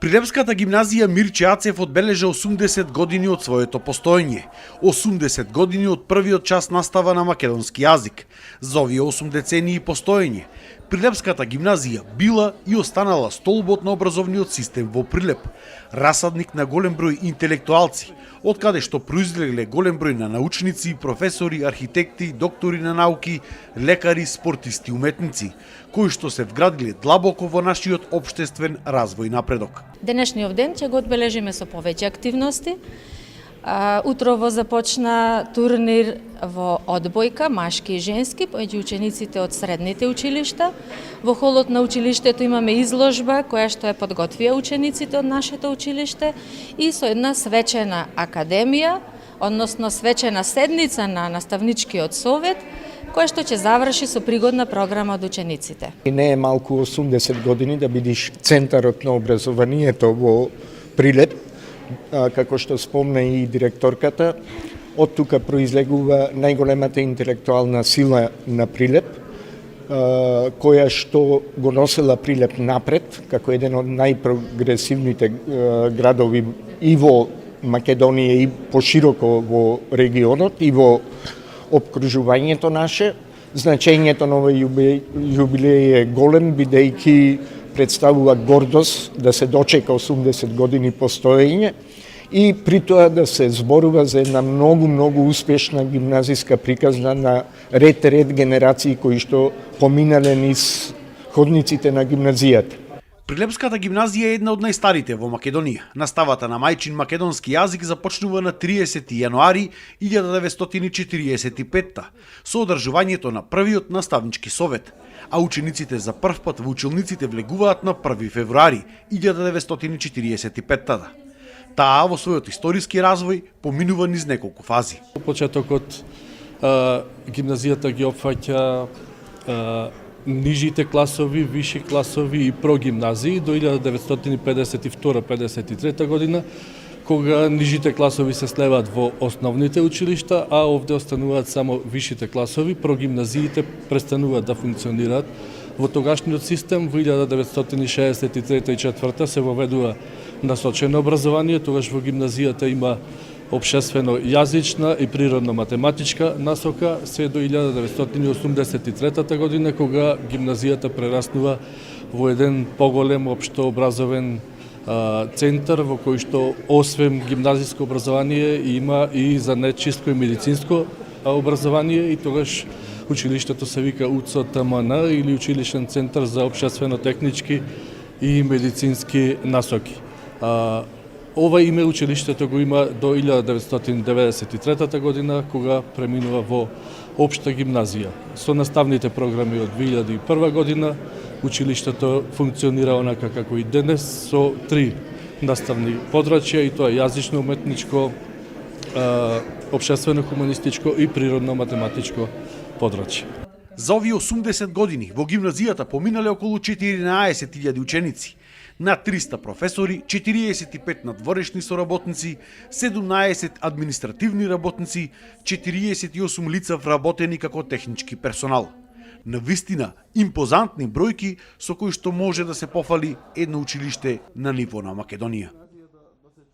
Прилепската гимназија Мирче Ацев одбележа 80 години од своето постоење, 80 години од првиот час настава на македонски јазик. За овие 8 децении постоење, Прилепската гимназија била и останала столбот на образовниот систем во Прилеп, расадник на голем број интелектуалци, од каде што произлегле голем број на научници, професори, архитекти, доктори на науки, лекари, спортисти, уметници, кои што се вградиле длабоко во нашиот општествен развој и напредок. Денешниот ден ќе го одбележиме со повеќе активности. Утрово започна турнир во одбојка, машки и женски, меѓу учениците од средните училишта. Во холот на училиштето имаме изложба која што е подготвија учениците од нашето училиште и со една свечена академија, односно свечена седница на наставничкиот совет, која што ќе заврши со пригодна програма од учениците. Не е малку 80 години да бидиш центарот на образованието во Прилеп, како што спомна и директорката. Од тука произлегува најголемата интелектуална сила на Прилеп, која што го носела Прилеп напред, како еден од најпрогресивните градови и во Македонија и пошироко во регионот и во обкружувањето наше. Значењето на овој јубилеј е голем, бидејќи представува гордост да се дочека 80 години постоење и при тоа да се зборува за една многу успешна гимназиска приказна на ред генерации кои што поминале низ ходниците на гимназијата. Прилепската гимназија е една од најстарите во Македонија. Наставата на мајчин македонски јазик започнува на 30 јануари 1945 со одржувањето на првиот наставнички совет, а учениците за прв пат во училниците влегуваат на 1 февруари 1945 Таа во својот историски развој поминува низ неколку фази. Почетокот гимназијата ги опфаќа нижите класови, виши класови и прогимназии до 1952-53 година, кога нижите класови се слеваат во основните училишта, а овде остануваат само вишите класови, прогимназиите престануваат да функционираат. Во тогашниот систем во 1963 и 1964 се воведува насочено образование, тогаш во гимназијата има општествено јазична и природно математичка насока, се до 1983 година, кога гимназијата прераснува во еден поголем општо образовен центар во кој што освен гимназиско образование има и за нечиско и медицинско образование и тогаш училиштето се вика УЦТМН или Училишен центар за општествено-технички и медицински насоки. Ова име училиштето го има до 1993 година, кога преминува во општа гимназија. Со наставните програми од 2001 година, училиштето функционира онака како и денес, со 3 наставни подрачја, и тоа јазично уметничко, општествено-хуманистичко и природно-математичко подрачје. За овие 80 години во гимназијата поминале околу 14.000 ученици, на 300 професори, 45 надворешни соработници, 17 административни работници, 48 лица вработени како технички персонал. Навистина импозантни бројки со кои што може да се пофали едно училиште на ниво на Македонија.